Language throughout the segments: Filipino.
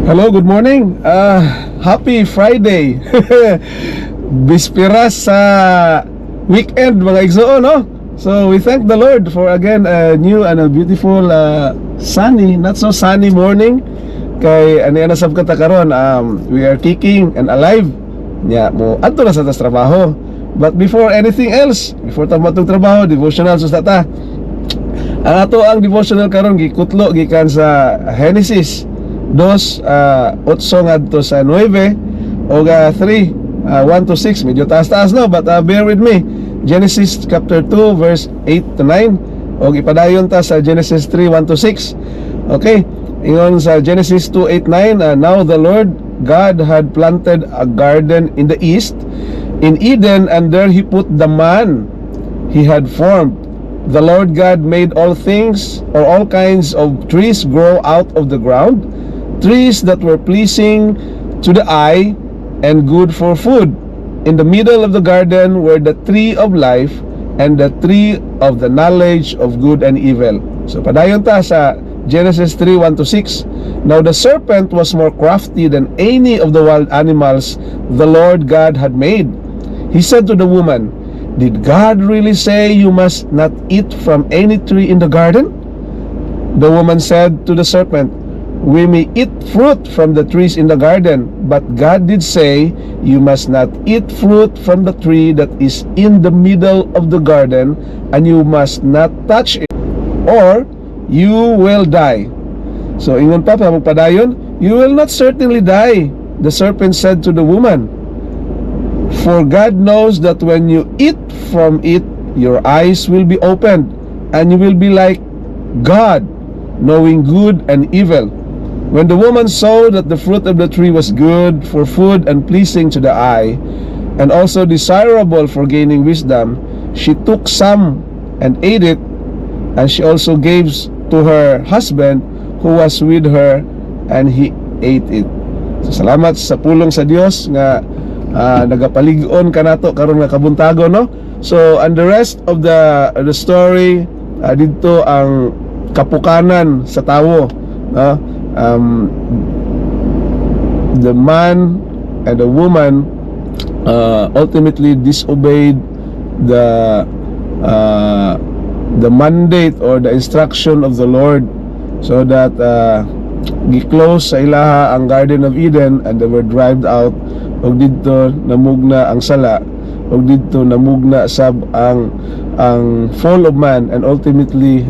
Hello, good morning. Happy Friday. Bisperas sa weekend mga igsoon, no? So we thank the Lord for again a new and a beautiful sunny, not so sunny morning. Kay ani ana sab kata karon, we are kicking and alive. Nya mo adto na sa tas trabaho. But before anything else, before ta matong trabaho, devotional sus ta. Ang ato ang devotional karon gikutlo gikan sa Genesis 2, 8 ngadto sa 9 o 3, 1 to 6. Medyo taas-taas no, but bear with me. Genesis chapter 2 verse 8 to 9 o ipadayon ta sa Genesis 3, 1 to 6. Okay, ingon sa Genesis 2, 8, 9, now the Lord God had planted a garden in the east, in Eden, and there he put the man he had formed. The Lord God made all things, or all kinds of trees grow out of the ground, trees that were pleasing to the eye and good for food. In the middle of the garden were the tree of life and the tree of the knowledge of good and evil. So padayon ta sa Genesis 3, 1 to 6. Now the serpent was more crafty than any of the wild animals the Lord God had made. He said to the woman, "Did God really say you must not eat from any tree in the garden?" The woman said to the serpent, "We may eat fruit from the trees in the garden, but God did say, you must not eat fruit from the tree that is in the middle of the garden, and you must not touch it, or you will die." So ingon pa magpadayon, "You will not certainly die," the serpent said to the woman, "for God knows that when you eat from it, your eyes will be opened, and you will be like God, knowing good and evil." When the woman saw that the fruit of the tree was good for food and pleasing to the eye, and also desirable for gaining wisdom, she took some and ate it, and she also gave to her husband who was with her, and he ate it. So, salamat sa pulong sa Dios nga nagapalig-on kanato karon nga kabuntago, no? So and the rest of the story, dito ang kapukanan sa tawo, no? The man and the woman ultimately disobeyed the mandate or the instruction of the Lord, so that gi-close sa ilaha ang Garden of Eden, and they were driven out. Og dito namugna ang sala, og dito namugna sab ang fall of man, and ultimately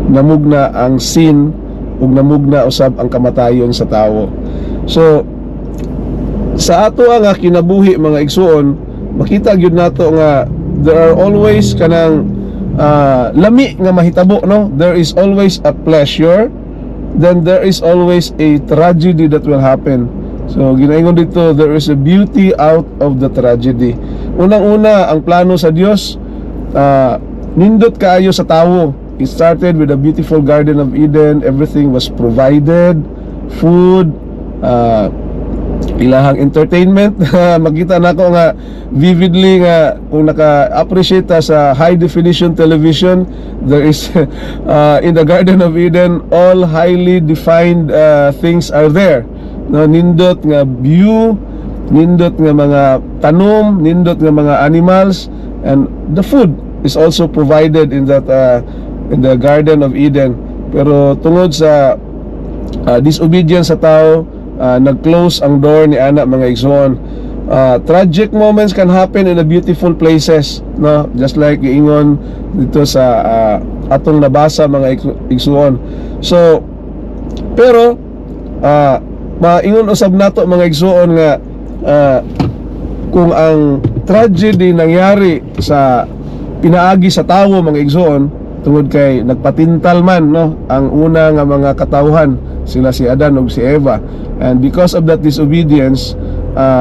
namugna ang sin, ug namugna usab ang kamatayon sa tawo. So sa ato nga kinabuhi mga igsuon, makita gyud nato nga there are always kanang lami nga mahitabo, no? There is always a pleasure, then there is always a tragedy that will happen. So ginaingon dito, there is a beauty out of the tragedy. Unang-una, ang plano sa Dios, nindot kaayo sa tawo. It started with a beautiful Garden of Eden. Everything was provided, food, ilahang entertainment. Makita na ko nga vividly nga kung naka-appreciate ta sa high definition television, there is in the Garden of Eden, all highly defined things are there, no? Nindot nga view, nindot nga mga tanom, nindot nga mga animals, and the food is also provided in that in the Garden of Eden. Pero tungod sa disobedience sa tao, nag-close ang door ni ana mga igsoon. Tragic moments can happen in the beautiful places, no? Just like giingon dito sa atong nabasa mga igsoon. So pero maingon usab nato mga igsoon nga kung ang tragedy nangyari sa pinaagi sa tawo mga igsoon, tungod kay nagpatintal man, no, ang una nga mga katawhan, sila si Adan ug si Eva, and because of that disobedience,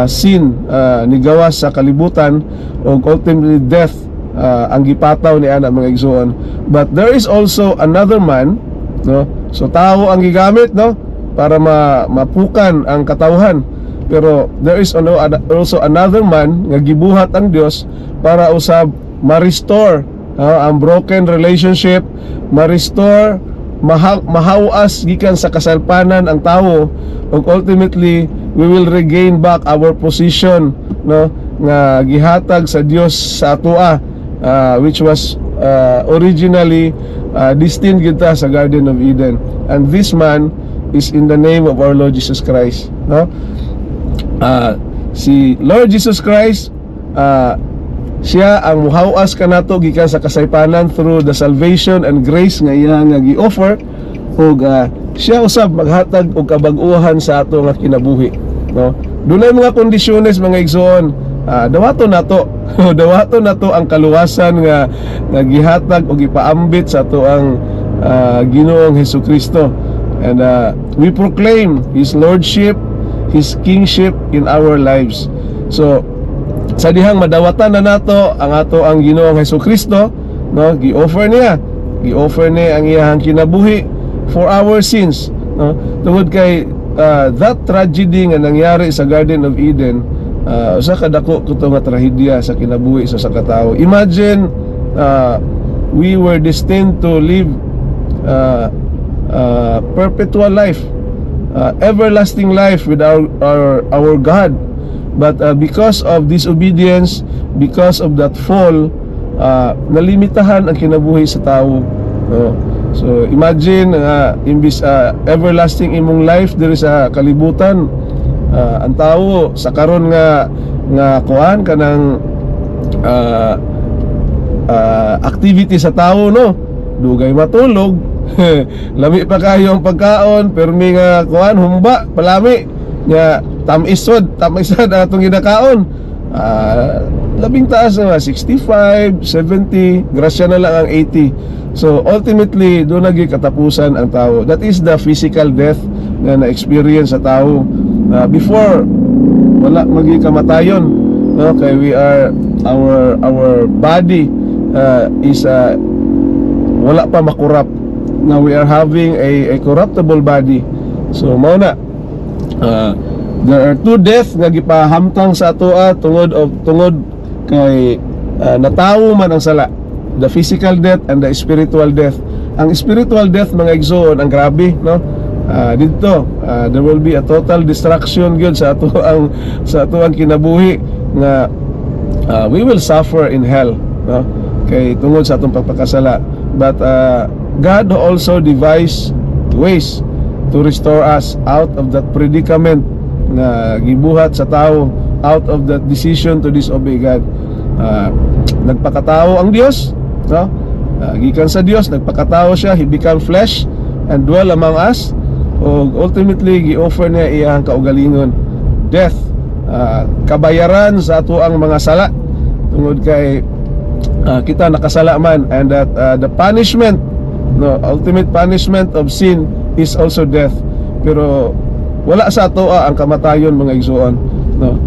sin nigawas sa kalibutan, ug ultimately death ang gipataw ni ana mga igsoon. But there is also another man, no? So tao ang gigamit, no, para mapukan ang katawhan. Pero there is also another man nga gibuhat ang Dios para usab ma-restore ang broken relationship, ma-restore mahawas gikan sa kasalpanan ang tawo, ug ultimately we will regain back our position, no, nga gihatag sa Dios sa atoa, which was originally destined kita sa Garden of Eden. And this man is in the name of our Lord Jesus Christ, no? Si Lord Jesus Christ, siya ang muhawas kanato gikan sa kasaypanan through the salvation and grace nga iya nga gi-offer, ug siya usab maghatag og kabag-uhan sa ato nga kinabuhi, no? Dunay mga kondisyones mga igsoon, dawaton nato dawaton nato ang kaluwasan nga gihatag og ipaambit sa ato ang Ginoong Hesukristo. And we proclaim His Lordship, His Kingship in our lives. So sa dihang madawatan na nato ang ato ang Ginoong Hesukristo, no, gi-offer niya ang iyang kinabuhi for our sins, no? Tungod kay that tragedy nga nangyari sa Garden of Eden, usa ka dako kuto nga trahedya sa kinabuhi sa katao. Imagine we were destined to live perpetual life, everlasting life with our God. But because of disobedience, because of that fall, nalimitahan ang kinabuhi sa tao, no? So imagine imbis everlasting imong life diri sa kalibutan, ang tao sa karon nga kuan kanang activity sa tao, no, dugay matulog, lami pa kayo ang pagkaon, pero may nga kuan humba palami nga tamisod ang atong ginakaon, labing taas na 65, 70, grasya na lang ang 80. So ultimately doon naging katapusan ang tao. That is the physical death na na-experience sa tao. Before wala magi kamatayon, no, kay we are our body is wala pa makurap. Now we are having a corruptible body. So mao na there are two death nga gipahamtang sa atoa tungod kay natawo man ang sala, the physical death and the spiritual death. Ang spiritual death mga igsoon ang grabe, no? Dito there will be a total destruction gyud sa ato ang kinabuhi nga we will suffer in hell, no? Kay tungod sa atong pagpakasala. But God also devised ways to restore us out of that predicament na gibuhat sa tao, out of that decision to disobey God. Nagpakatao ang Dios, no? Gikan sa Dios, nagpakatao siya, He became flesh and dwell among us. O ultimately gi-offer niya iyang kaugalingon, death, kabayaran sa ato ang mga sala tungod kay kita nakasala man, and that the punishment, no, ultimate punishment of sin is also death. Pero wala sa ato ang kamatayon mga igsoon, no?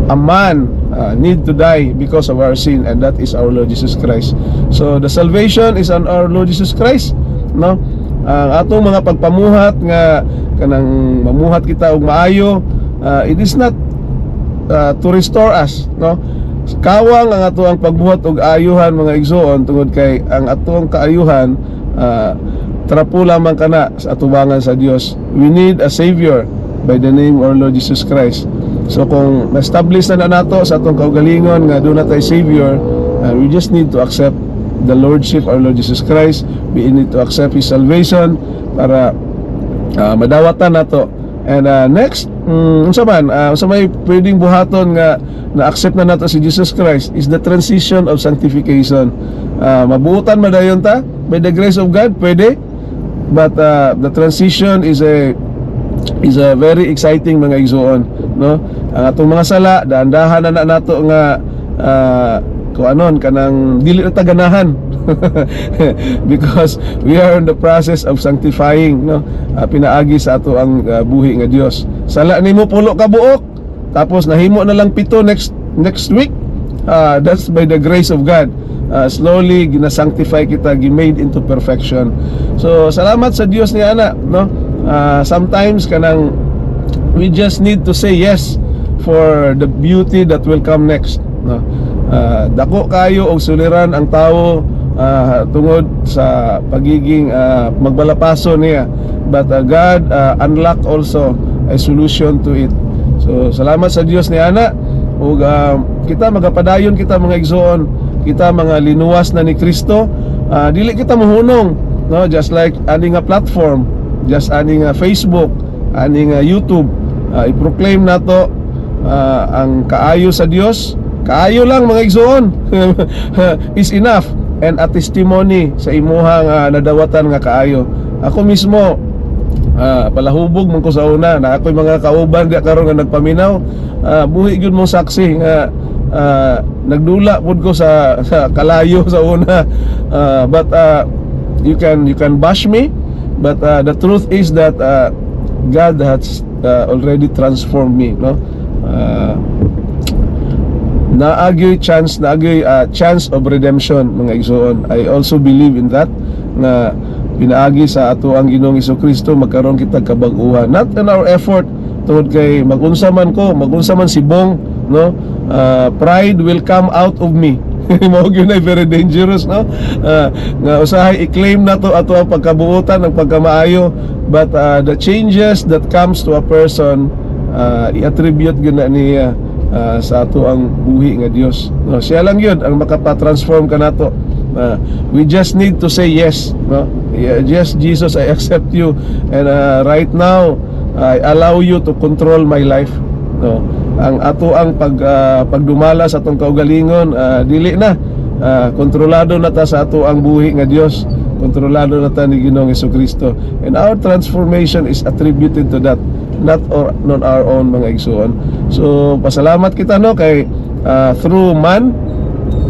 A man need to die because of our sin, and that is our Lord Jesus Christ. So the salvation is on our Lord Jesus Christ, no? Ang atong mga pagpamuhat nga kanang mamuhat kita og maayo, it is not to restore us, no? Kawang ang ato ang pagbuhat og ayuhan mga igsoon, tungod kay ang atong kaayuhan trapo lamang kana sa atubangan sa Dios. We need a Savior by the name of our Lord Jesus Christ. So kung na-establish na nato sa atong kaugalingon nga doon na tayo Savior, we just need to accept the Lordship of our Lord Jesus Christ. We need to accept His salvation para madawatan nato. And next, unsa may pwedeng buhaton nga na-accept na nato si Jesus Christ is the transition of sanctification. Mabuutan madayon ta by the grace of God, pwede. But the transition is a very exciting mga igsoon, no? Ang atong mga sala dahan-dahan na nato nga kuanon kanang dili na taganahan because we are in the process of sanctifying, no? Pinaagi sa ato ang buhi nga Dios. Sala nimo pulo ka buok, tapos nahimo na lang 7 next week. That's by the grace of God. Slowly gina-sanctify kita, gi-made into perfection. So salamat sa Dios ni ana, no? Sometimes kanang we just need to say yes for the beauty that will come next, no? Dako kayo og suliran ang tawo tungod sa pagiging magbalapaso niya, but God unlock also a solution to it. So salamat sa Dios ni ana, ug kita magapadayon kita mga igsoon, kita mga linuwas na ni Kristo. Dili kita mohunong, no, just like ani nga platform, just ani nga Facebook, ani nga YouTube, i-proclaim nato ang kaayo sa Dios. Kaayo lang mga igsoon is enough, and a testimony sa imuhang nadawatan nga kaayo. Ako mismo palahubog man ko sa una na ako'y mga kauban di karon nga nagpaminaw, buhi gyud mo saksi nga nagdula pud ko sa kalayo sa una, but you can bash me, but the truth is that God has already transformed me, no. Naagyoy chance of redemption mga igsoon. I also believe in that, na pinaagi sa ato ang Ginoong Jesucristo magkaroon kita kabag-uhan, not in our effort tungod kay magunsa man si Bong, no. Pride will come out of me. Mao gyud ay very dangerous, no. Nga usahay i-claim nato ato ang pagkabuotan ng pagkamaayo, but the changes that comes to a person i-attribute gyud na niya sa ato ang buhi nga Dios, no. Siya lang yun ang makapa-transform ka nato. We just need to say yes, no. Yes, Jesus, I accept you, and right now I allow you to control my life, no. Ang ato ang pagdumala sa atong kaugalingon, dili na, kontrolado na ta sa ato ang buhi nga Dios, kontrolado na ta ni Ginoong Jesucristo, and our transformation is attributed to that, not our own mga igsoon. So pasalamat kita, no, kay through man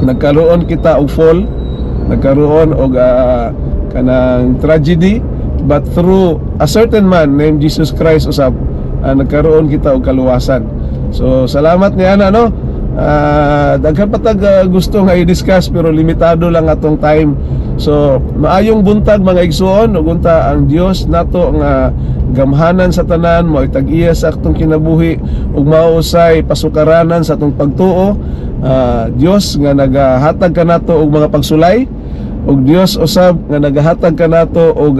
nagkaroon kita og fall, nagkaroon og kanang tragedy, but through a certain man named Jesus Christ usab nagkaroon kita og kaluwasan. So salamat ni ana, no. Daghan patag gusto nga i-discuss pero limitado lang atong time. So maayong buntag mga igsoon, ug unta ang Dios nato nga gamhanan sa tanan, mo tag-iya sa atong kinabuhi, ug mausay pasukaranan sa atong pagtuo. Dios nga nagahatag kanato og mga pagsulay, ug Dios usab nga nagahatag kanato og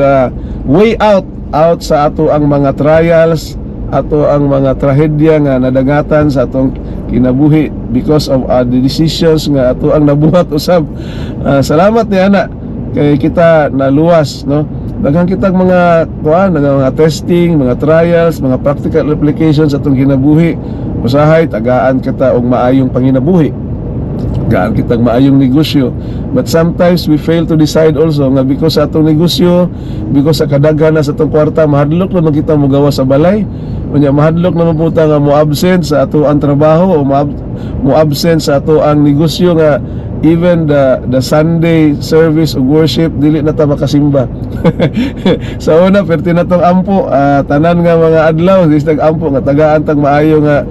way out sa ato ang mga trials, ato ang mga trahedya nga nadagatan sa atong kinabuhi because of the decisions nga ato ang nabuhat usab. Salamat ni ana kay kita naluwas, no. Daghang kitag mga mga testing, mga trials, mga practical applications sa atong kinabuhi. Usahay tagaan kita og maayong panginabuhi, gaan kitag maayong negosyo, but sometimes we fail to decide also nga because sa atong negosyo, because sa kadaghan na sa atong kwarta, mahadlok naman kita mogawa sa balay, unya mahadlok naman po ta nga mo absent sa ato ang trabaho, o mo absent sa ato ang negosyo, nga even the Sunday service o worship dili na ta makasimba. Sa una perti na tong ampo, tanan nga mga adlaw isdag ampo nga tagaan tag maayo nga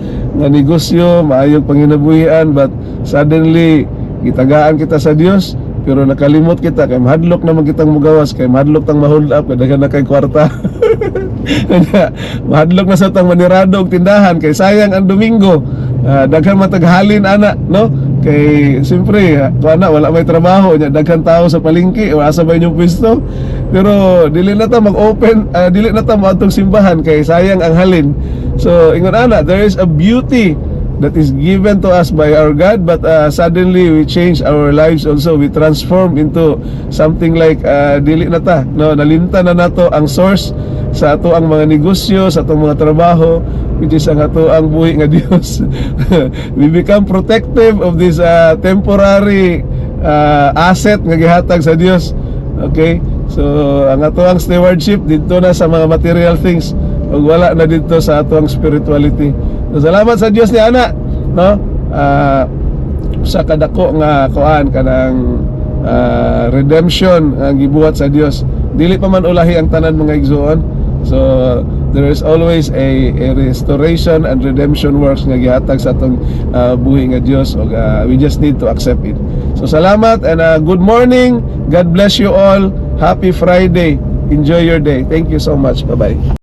negosyo, maayong panginabuhian, but suddenly gitagaan kita sa Dios pero nakalimot kita kay mahadlok naman kitang mugawas, kay mahadlok tang ma-hold up, kay daghan na kay kwarta. Mahadlok na sa tang manirado og tindahan, kay sayang ang Domingo. Daghan mataghalin ana, no. Kay siyempre wala may trabaho nya, daghan tao sa palengke, o asa ba inyong pwesto, pero dili na ta mag-open, dili na ta moadtong simbahan kay sayang ang halin. So ingon ana, there is a beauty that is given to us by our God, but suddenly we change our lives also, we transform into something like dili na ta, no, nalimtan na nato ang source sa ato ang mga negosyo, sa atong mga trabaho, which is ang ato ang buhi nga Dios. We become protective of this temporary asset nga gihatag sa Dios. Okay, so ang ato ang stewardship dito na sa mga material things, ug wala na dito sa ato ang spirituality. So, salamat sa Dios ni ana, no. Sa kadako nga kuan kanang redemption ang gibuhat sa Dios, dili pa man ulahi ang tanan mga igsoon. So there is always a restoration and redemption works nga gihatag sa atong buhi nga Dios, ug we just need to accept it. So salamat and good morning. God bless you all. Happy Friday. Enjoy your day. Thank you so much. Bye-bye.